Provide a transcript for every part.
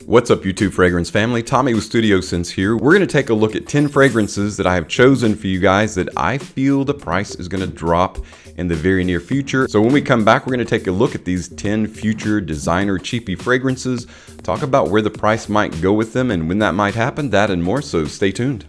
What's up YouTube fragrance family, Tommy with Studio Sense here. We're going to take a look at 10 fragrances that I have chosen for you guys that I feel the price is going to drop in the very near future. So when we come back, we're going to take a look at these 10 future designer cheapie fragrances, talk about where the price might go with them and when that might happen, that and more, so stay tuned.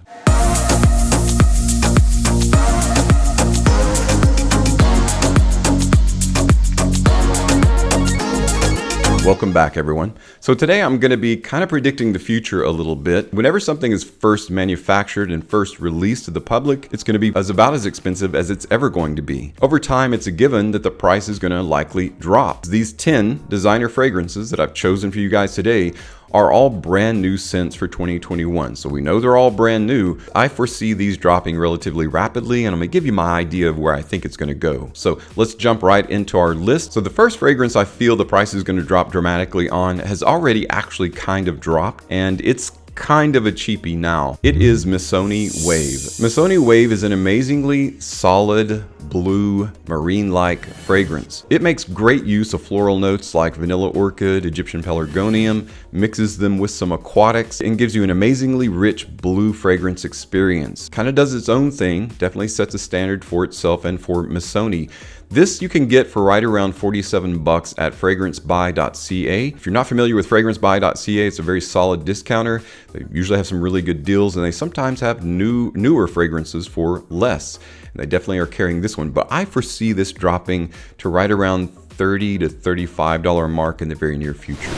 Welcome back everyone. So today I'm going to be kind of predicting the future a little bit. Whenever something is first manufactured and first released to the public, it's going to be about as expensive as it's ever going to be. Over time, it's a given that the price is going to likely drop. These 10 designer fragrances that I've chosen for you guys today are all brand new scents for 2021. So we know they're all brand new. I foresee these dropping relatively rapidly, and I'm gonna give you my idea of where I think it's gonna go. So let's jump right into our list. So the first fragrance I feel the price is gonna drop dramatically on has already actually kind of dropped, and it's kind of a cheapie now. It is Missoni Wave. Missoni Wave is an amazingly solid blue marine-like fragrance. It makes great use of floral notes like vanilla orchid, Egyptian pelargonium, mixes them with some aquatics, and gives you an amazingly rich blue fragrance experience. Kind of does its own thing, definitely sets a standard for itself and for Missoni. This you can get for right around 47 bucks at FragranceBuy.ca. If you're not familiar with FragranceBuy.ca, it's a very solid discounter. They usually have some really good deals, and they sometimes have newer fragrances for less. And they definitely are carrying this one, but I foresee this dropping to right around $30 to $35 mark in the very near future.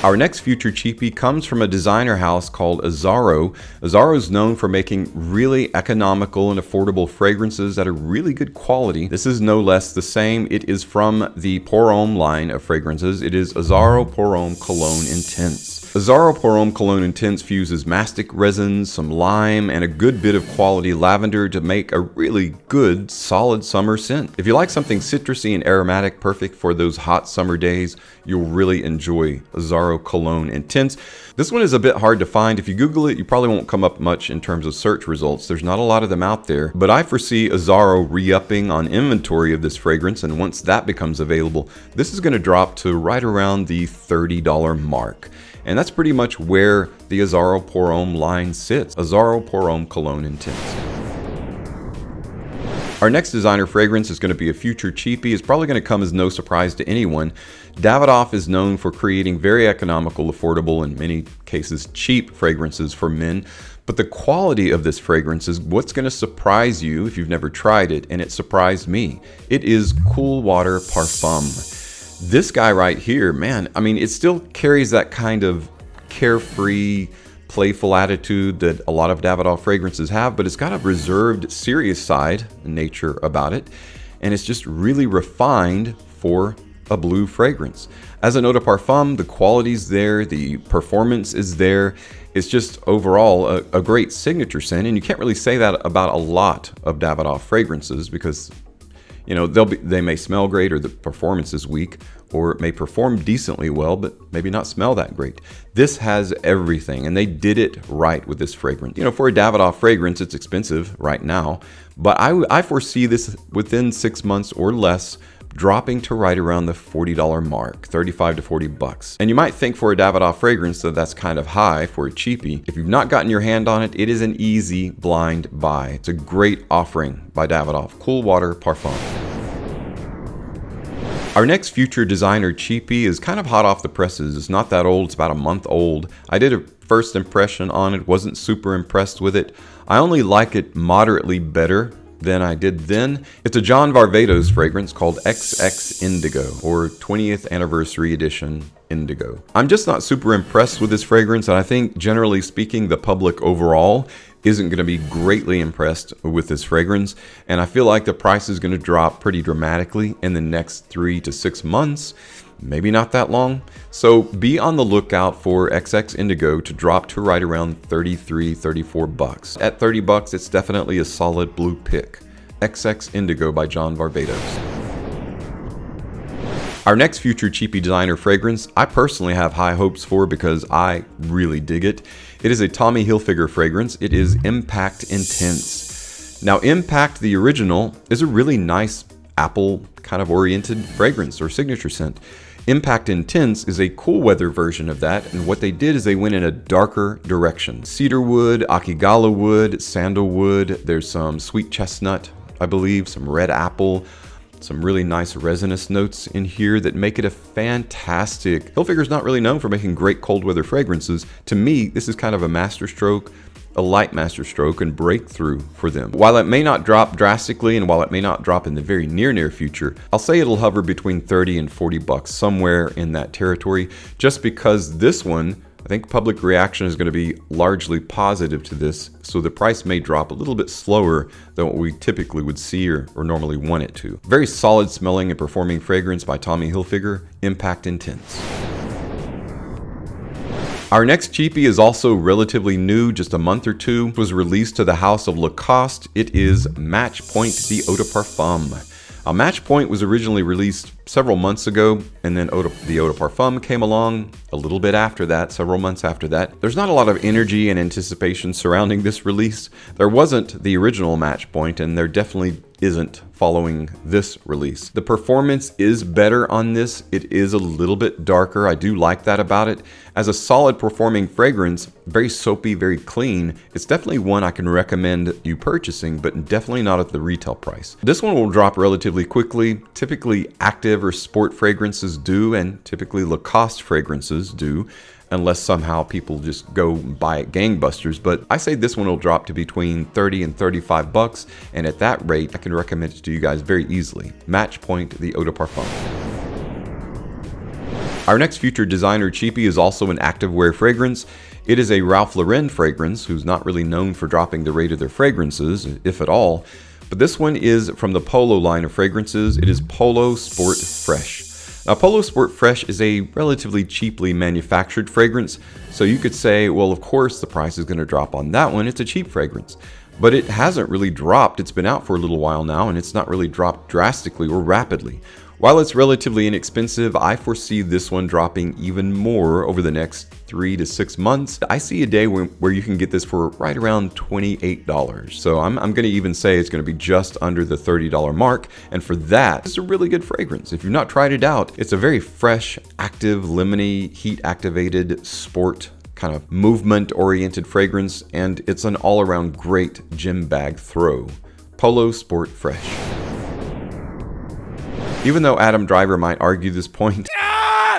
Our next future cheapie comes from a designer house called Azzaro. Azzaro is known for making really economical and affordable fragrances at a really good quality. This is no less the same. It is from the Pour Homme line of fragrances. It is Azzaro Pour Homme Cologne Intense. Azzaro Pour Homme Cologne Intense fuses mastic resins, some lime, and a good bit of quality lavender to make a really good, solid summer scent. If you like something citrusy and aromatic, perfect for those hot summer days, you'll really enjoy Azzaro Cologne Intense. This one is a bit hard to find. If you Google it, you probably won't come up much in terms of search results. There's not a lot of them out there, but I foresee Azzaro re-upping on inventory of this fragrance, and once that becomes available, this is going to drop to right around the $30 mark. And that's pretty much where the Azzaro Pour Homme line sits. Azzaro Pour Homme Cologne Intense. Our next designer fragrance is going to be a future cheapie. It's probably going to come as no surprise to anyone. Davidoff is known for creating very economical, affordable, in many cases cheap fragrances for men. But the quality of this fragrance is what's going to surprise you if you've never tried it, and it surprised me. It is Cool Water Parfum. This guy right here, man, I mean, it still carries that kind of carefree, playful attitude that a lot of Davidoff fragrances have, but it's got a reserved, serious side and nature about it, and it's just really refined for a blue fragrance. As a note of parfum, the quality's there, the performance is there. It's just overall a great signature scent, and you can't really say that about a lot of Davidoff fragrances because, you know, they may smell great or the performance is weak, or it may perform decently well, but maybe not smell that great. This has everything, and they did it right with this fragrance. You know, for a Davidoff fragrance, it's expensive right now, but I foresee this within 6 months or less dropping to right around the $40 mark, 35 to 40 bucks. And you might think for a Davidoff fragrance that that's kind of high for a cheapie. If you've not gotten your hand on it, it is an easy blind buy. It's a great offering by Davidoff. Cool Water Parfum. Our next future designer cheapie is kind of hot off the presses. It's not that old, it's about a month old. I did a first impression on it, wasn't super impressed with it. I only like it moderately better than I did then. It's a John Varvatos fragrance called XX Indigo, or 20th Anniversary Edition Indigo. I'm just not super impressed with this fragrance, and I think generally speaking, the public overall isn't going to be greatly impressed with this fragrance, and I feel like the price is going to drop pretty dramatically in the next 3 to 6 months, maybe not that long. So be on the lookout for XX Indigo to drop to right around 33, 34 bucks. At 30 bucks, it's definitely a solid blue pick. XX Indigo by John Varvatos. Our next future cheapie designer fragrance, I personally have high hopes for because I really dig it. It is a Tommy Hilfiger fragrance. It is Impact Intense. Now, Impact, the original, is a really nice apple kind of oriented fragrance or signature scent. Impact Intense is a cool weather version of that, and what they did is they went in a darker direction. Cedar wood, akigala wood, sandalwood, there's some sweet chestnut, I believe, some red apple, some really nice resinous notes in here that make it a fantastic. Hilfiger's not really known for making great cold weather fragrances. To me, this is kind of a masterstroke, a light masterstroke and breakthrough for them. While it may not drop drastically, and while it may not drop in the very near future, I'll say it'll hover between 30 and 40 bucks, somewhere in that territory, just because this one, I think public reaction is going to be largely positive to this, so the price may drop a little bit slower than what we typically would see or normally want it to. Very solid smelling and performing fragrance by Tommy Hilfiger, Impact Intense. Our next cheapie is also relatively new, just a month or two. It was released to the house of Lacoste. It is Match Point the Eau de Parfum. Match Point was originally released several months ago, and then the Eau de Parfum came along a little bit after that, several months after that. There's not a lot of energy and anticipation surrounding this release. There wasn't the original Match Point, and there definitely isn't following this release. The performance is better on this. It is a little bit darker. I do like that about it. As a solid performing fragrance, very soapy, very clean, it's definitely one I can recommend you purchasing, but definitely not at the retail price. This one will drop relatively quickly. Typically active or sport fragrances do, and typically Lacoste fragrances do, unless somehow people just go buy it gangbusters. But I say this one will drop to between 30 and 35 bucks, and at that rate, I can recommend it to you guys very easily. Match Point the Eau de Parfum. Our next featured designer cheapie is also an activewear fragrance. It is a Ralph Lauren fragrance, who's not really known for dropping the rate of their fragrances, if at all. But this one is from the Polo line of fragrances. It is Polo Sport Fresh. Now, Polo Sport Fresh is a relatively cheaply manufactured fragrance, so you could say, well, of course the price is going to drop on that one. It's a cheap fragrance. But it hasn't really dropped. It's been out for a little while now, and it's not really dropped drastically or rapidly. While it's relatively inexpensive, I foresee this one dropping even more over the next 3 to 6 months. I see a day where you can get this for right around $28. So I'm going to even say it's going to be just under the $30 mark. And for that, it's a really good fragrance. If you've not tried it out, it's a very fresh, active, lemony, heat activated, sport kind of movement oriented fragrance. And it's an all around great gym bag throw. Polo Sport Fresh. Even though Adam Driver might argue this point,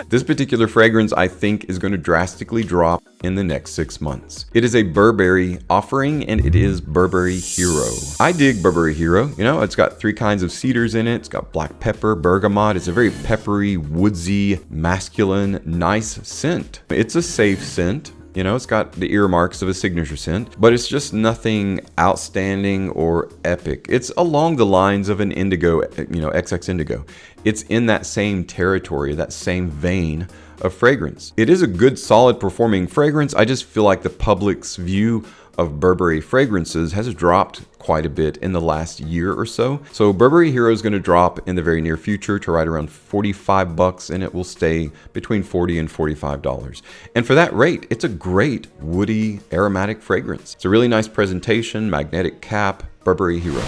this particular fragrance I think is going to drastically drop in the next 6 months. It is a Burberry offering, and it is Burberry Hero. I dig Burberry Hero. You know, it's got 3 kinds of cedars in it. It's got black pepper, bergamot. It's a very peppery, woodsy, masculine, nice scent. It's a safe scent. You know, it's got the earmarks of a signature scent, but it's just nothing outstanding or epic. It's along the lines of an indigo, you know, XX Indigo. It's in that same territory, that same vein of fragrance. It is a good, solid performing fragrance. I just feel like the public's view of Burberry fragrances has dropped quite a bit in the last year or so. So Burberry Hero is going to drop in the very near future to right around 45 bucks, and it will stay between $40 and $45. And for that rate, it's a great woody aromatic fragrance. It's a really nice presentation, magnetic cap, Burberry Hero.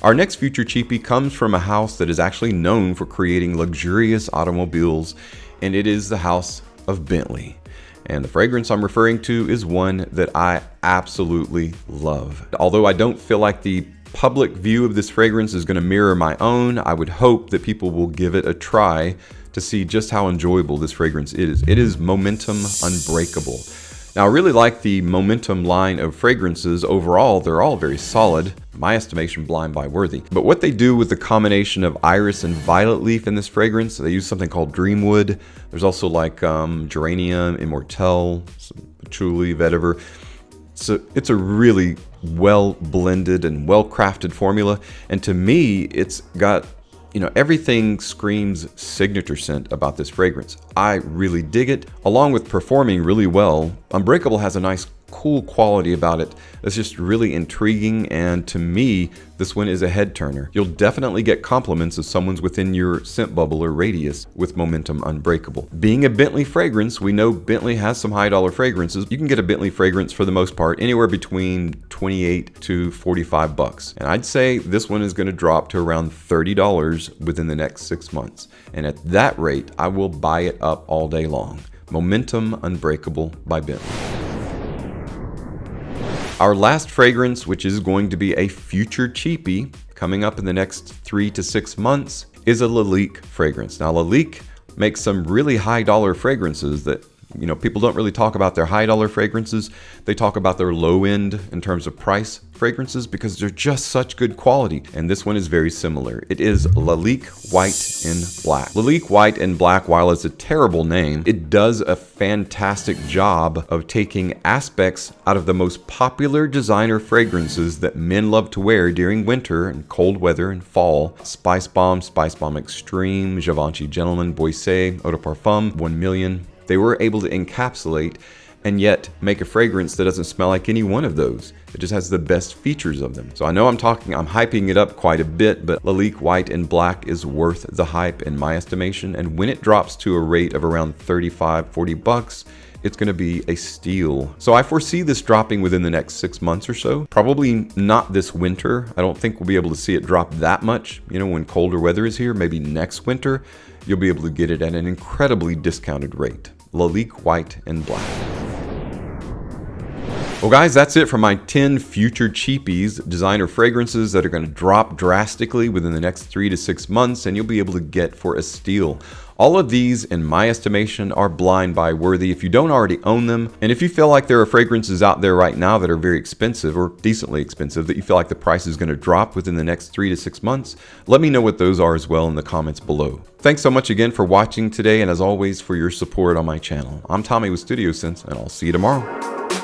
Our next future cheapie comes from a house that is actually known for creating luxurious automobiles, and it is the house of Bentley. And the fragrance I'm referring to is one that I absolutely love. Although I don't feel like the public view of this fragrance is going to mirror my own, I would hope that people will give it a try to see just how enjoyable this fragrance is. It is Momentum Unbreakable. Now, I really like the Momentum line of fragrances. Overall, they're all very solid. My estimation, blind buy worthy. But what they do with the combination of iris and violet leaf in this fragrance, they use something called Dreamwood. There's also like geranium, immortelle, patchouli, vetiver. So it's a really well blended and well crafted formula. And to me, it's got, you know, everything screams signature scent about this fragrance. I really dig it. Along with performing really well, Unbreakable has a nice cool quality about it that's just really intriguing, and to me, this one is a head turner. You'll definitely get compliments if someone's within your scent bubble or radius with Momentum Unbreakable. Being a Bentley fragrance, we know Bentley has some high dollar fragrances. You can get a Bentley fragrance for the most part anywhere between 28 to 45 bucks. And I'd say this one is going to drop to around $30 within the next 6 months. And at that rate, I will buy it up all day long. Momentum Unbreakable by Bentley. Our last fragrance, which is going to be a future cheapie coming up in the next 3 to 6 months, is a Lalique fragrance. Now, Lalique makes some really high dollar fragrances that, you know, people don't really talk about their high dollar fragrances. They talk about their low end in terms of price fragrances because they're just such good quality. And this one is very similar. It is Lalique White and Black. Lalique White and Black, while it's a terrible name, it does a fantastic job of taking aspects out of the most popular designer fragrances that men love to wear during winter and cold weather and fall. Spice Bomb Extreme, Givenchy Gentleman, Boissé, Eau de Parfum, 1 Million. They were able to encapsulate and yet make a fragrance that doesn't smell like any one of those. It just has the best features of them. So I know I'm hyping it up quite a bit, but Lalique White and Black is worth the hype in my estimation. And when it drops to a rate of around 35, 40 bucks, it's going to be a steal. So I foresee this dropping within the next 6 months or so. Probably not this winter. I don't think we'll be able to see it drop that much. You know, when colder weather is here, maybe next winter, you'll be able to get it at an incredibly discounted rate. Lalique White and Black. Well guys, that's it for my 10 future cheapies, designer fragrances that are going to drop drastically within the next 3 to 6 months and you'll be able to get for a steal. All of these, in my estimation, are blind buy worthy if you don't already own them. And if you feel like there are fragrances out there right now that are very expensive or decently expensive that you feel like the price is going to drop within the next 3 to 6 months, let me know what those are as well in the comments below. Thanks so much again for watching today and as always for your support on my channel. I'm Tommy with Studio Sense and I'll see you tomorrow.